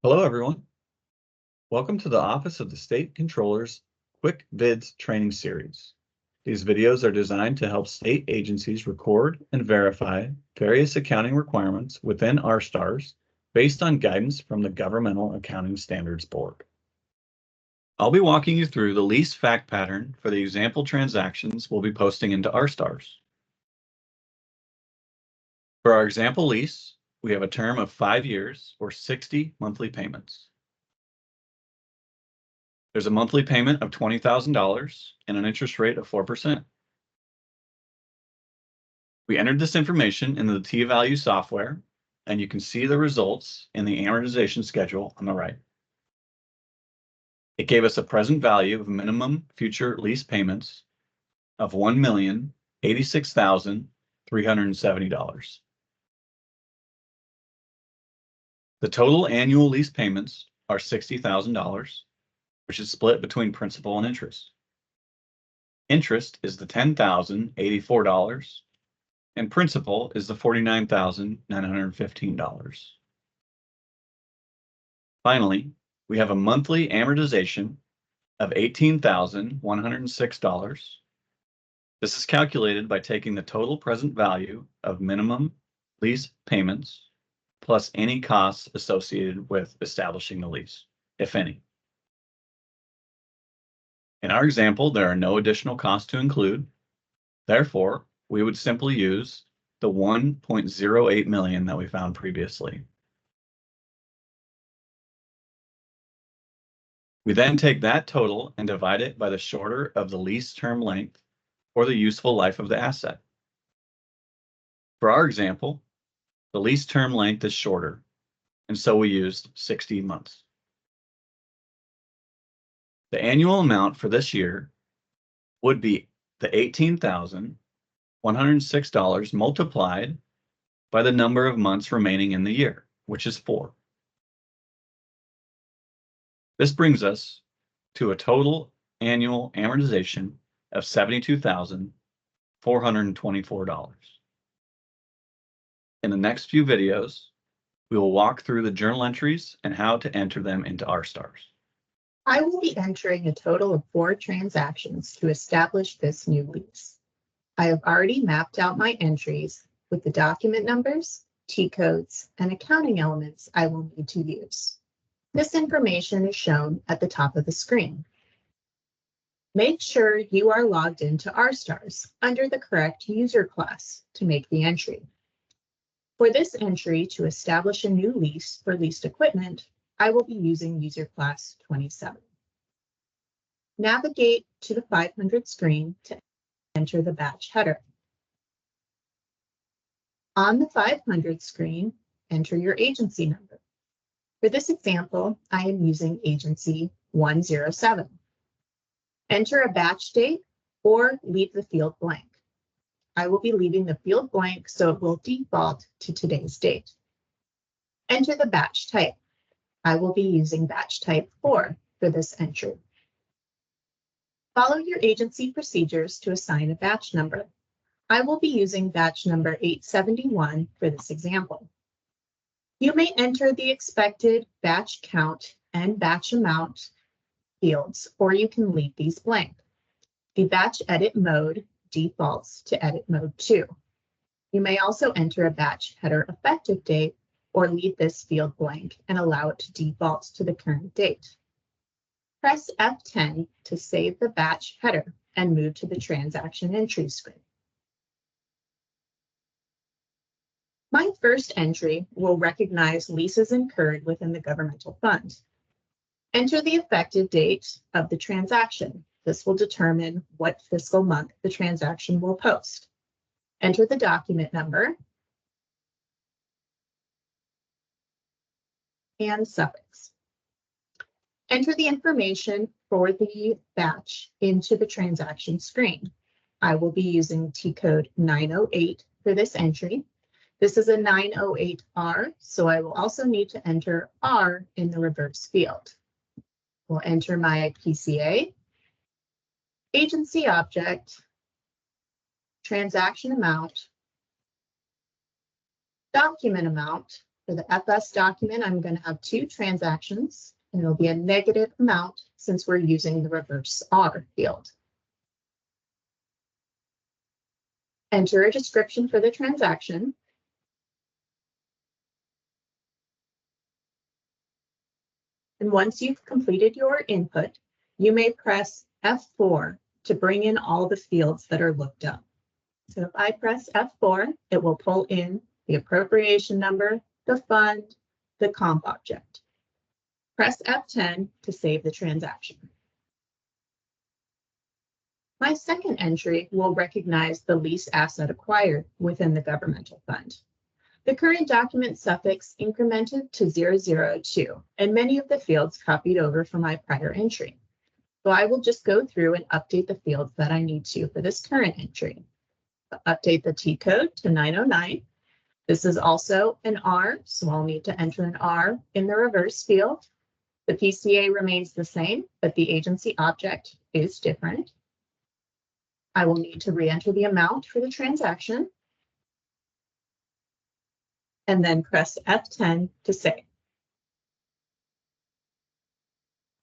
Hello, everyone. Welcome to the Office of the State Controller's Quick Vids training series. These videos are designed to help state agencies record and verify various accounting requirements within RSTARS based on guidance from the Governmental Accounting Standards Board. I'll be walking you through the lease fact pattern for the example transactions we'll be posting into RSTARS. For our example lease, we have a term of 5 years or 60 monthly payments. There's a monthly payment of $20,000 and an interest rate of 4%. We entered this information into the T-Value software, and you can see the results in the amortization schedule on the right. It gave us a present value of minimum future lease payments of $1,086,370. The total annual lease payments are $60,000, which is split between principal and interest. Interest is the $10,084, and principal is the $49,915. Finally, we have a monthly amortization of $18,106. This is calculated by taking the total present value of minimum lease payments plus any costs associated with establishing the lease, if any. In our example, there are no additional costs to include. Therefore, we would simply use the $1.08 million that we found previously. We then take that total and divide it by the shorter of the lease term length or the useful life of the asset. For our example, the lease term length is shorter, and so we used 60 months. The annual amount for this year would be the $18,106 multiplied by the number of months remaining in the year, which is 4. This brings us to a total annual amortization of $72,424. In the next few videos, we will walk through the journal entries and how to enter them into RSTARS. I will be entering a total of 4 transactions to establish this new lease. I have already mapped out my entries with the document numbers, T-codes, and accounting elements I will need to use. This information is shown at the top of the screen. Make sure you are logged into RSTARS under the correct user class to make the entry. For this entry to establish a new lease for leased equipment, I will be using user class 27. Navigate to the 500 screen to enter the batch header. On the 500 screen, enter your agency number. For this example, I am using agency 107. Enter a batch date or leave the field blank. I will be leaving the field blank so it will default to today's date. Enter the batch type. I will be using batch type 4 for this entry. Follow your agency procedures to assign a batch number. I will be using batch number 871 for this example. You may enter the expected batch count and batch amount fields, or you can leave these blank. The batch edit mode defaults to edit mode 2. You may also enter a batch header effective date or leave this field blank and allow it to default to the current date. Press F10 to save the batch header and move to the transaction entry screen. My first entry will recognize leases incurred within the governmental fund. Enter the effective date of the transaction. This will determine what fiscal month the transaction will post. Enter the document number and suffix. Enter the information for the batch into the transaction screen. I will be using T-code 908 for this entry. This is a 908R, so I will also need to enter R in the reverse field. We'll enter my PCA, agency object, transaction amount, document amount, For the FS document, I'm going to have two transactions, and it'll be a negative amount since we're using the reverse R field. Enter a description for the transaction. And once you've completed your input, you may press F4 to bring in all the fields that are looked up. So if I press F4, it will pull in the appropriation number, the fund, the comp object. Press F10 to save the transaction. My second entry will recognize the lease asset acquired within the governmental fund. The current document suffix incremented to 002, and many of the fields copied over from my prior entry. So I will just go through and update the fields that I need to for this current entry. Update the T code to 909. This is also an R, so I'll need to enter an R in the reverse field. The PCA remains the same, but the agency object is different. I will need to re-enter the amount for the transaction and then press F10 to save.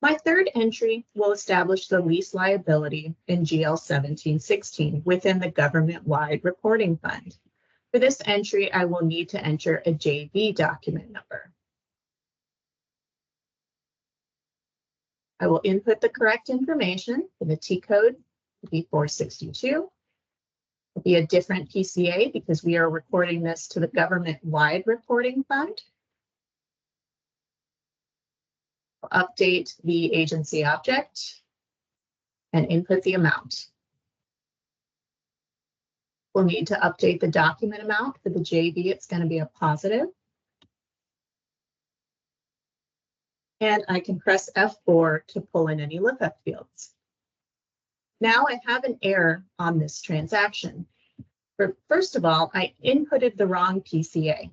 My third entry will establish the lease liability in GL 1716 within the government-wide reporting fund. For this entry, I will need to enter a JV document number. I will input the correct information for the T code will be 462. It'll be a different PCA because we are recording this to the government-wide reporting fund. I'll update the agency object and input the amount. We'll need to update the document amount for the JV. It's going to be a positive. And I can press F4 to pull in any lookup fields. Now I have an error on this transaction. First of all, I inputted the wrong PCA.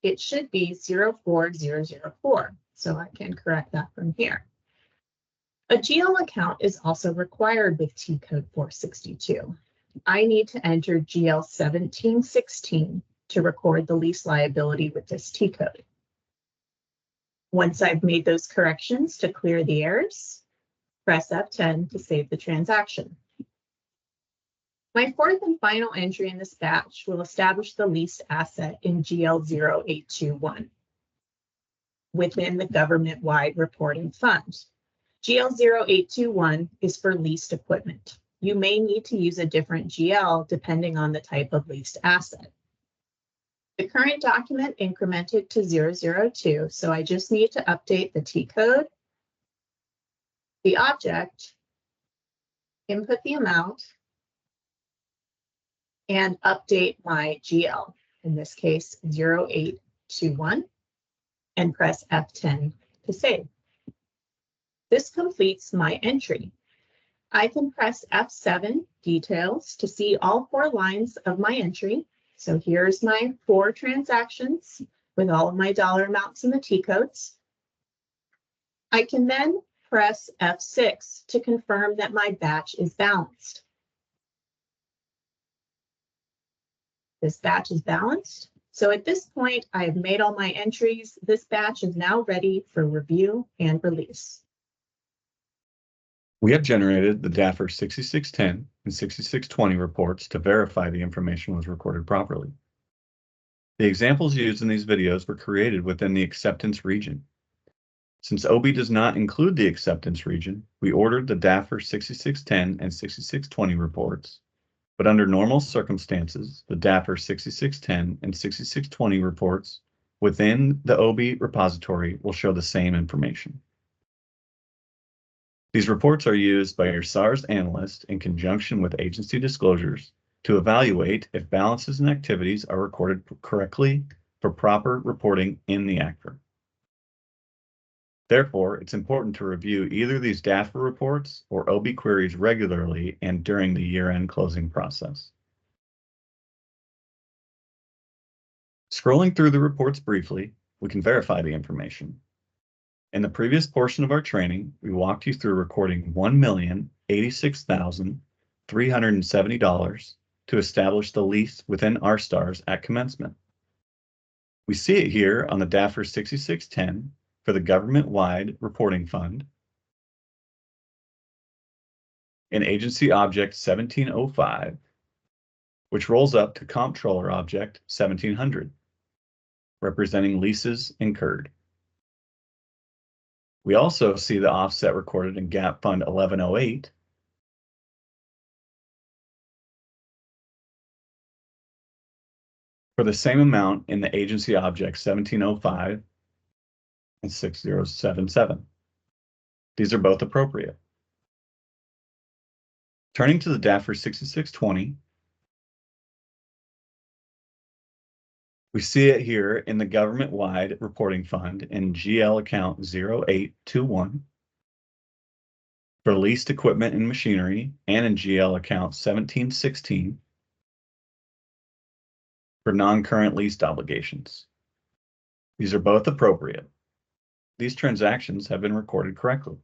It should be 04004, so I can correct that from here. A GL account is also required with T code 462. I need to enter GL 1716 to record the lease liability with this T code. Once I've made those corrections to clear the errors, press F10 to save the transaction. My fourth and final entry in this batch will establish the leased asset in GL 0821 within the government-wide reporting fund. GL 0821 is for leased equipment. You may need to use a different GL depending on the type of leased asset. The current document incremented to 002, so I just need to update the T code, the object, input the amount, and update my GL, in this case 0821, and press F10 to save. This completes my entry. I can press F7 details to see all 4 lines of my entry. So here's my 4 transactions with all of my dollar amounts and the T codes. I can then press F6 to confirm that my batch is balanced. This batch is balanced. So at this point, I have made all my entries. This batch is now ready for review and release. We have generated the DAFR 6610 and 6620 reports to verify the information was recorded properly. The examples used in these videos were created within the acceptance region. Since OB does not include the acceptance region, we ordered the DAFR 6610 and 6620 reports, but under normal circumstances, the DAFR 6610 and 6620 reports within the OB repository will show the same information. These reports are used by your SARS analyst in conjunction with agency disclosures to evaluate if balances and activities are recorded correctly for proper reporting in the ACFR. Therefore, it's important to review either these DAFR reports or OB queries regularly and during the year-end closing process. Scrolling through the reports briefly, we can verify the information. In the previous portion of our training, we walked you through recording $1,086,370 to establish the lease within R-stars at commencement. We see it here on the DAFR 6610 for the government-wide reporting fund, in Agency Object 1705, which rolls up to Comptroller Object 1700, representing leases incurred. We also see the offset recorded in Gap Fund 1108, for the same amount in the Agency Object 1705 and 6077. These are both appropriate. Turning to the DAFR 6620, we see it here in the government-wide reporting fund in GL account 0821 for leased equipment and machinery, and in GL account 1716 for non-current leased obligations. These are both appropriate. These transactions have been recorded correctly.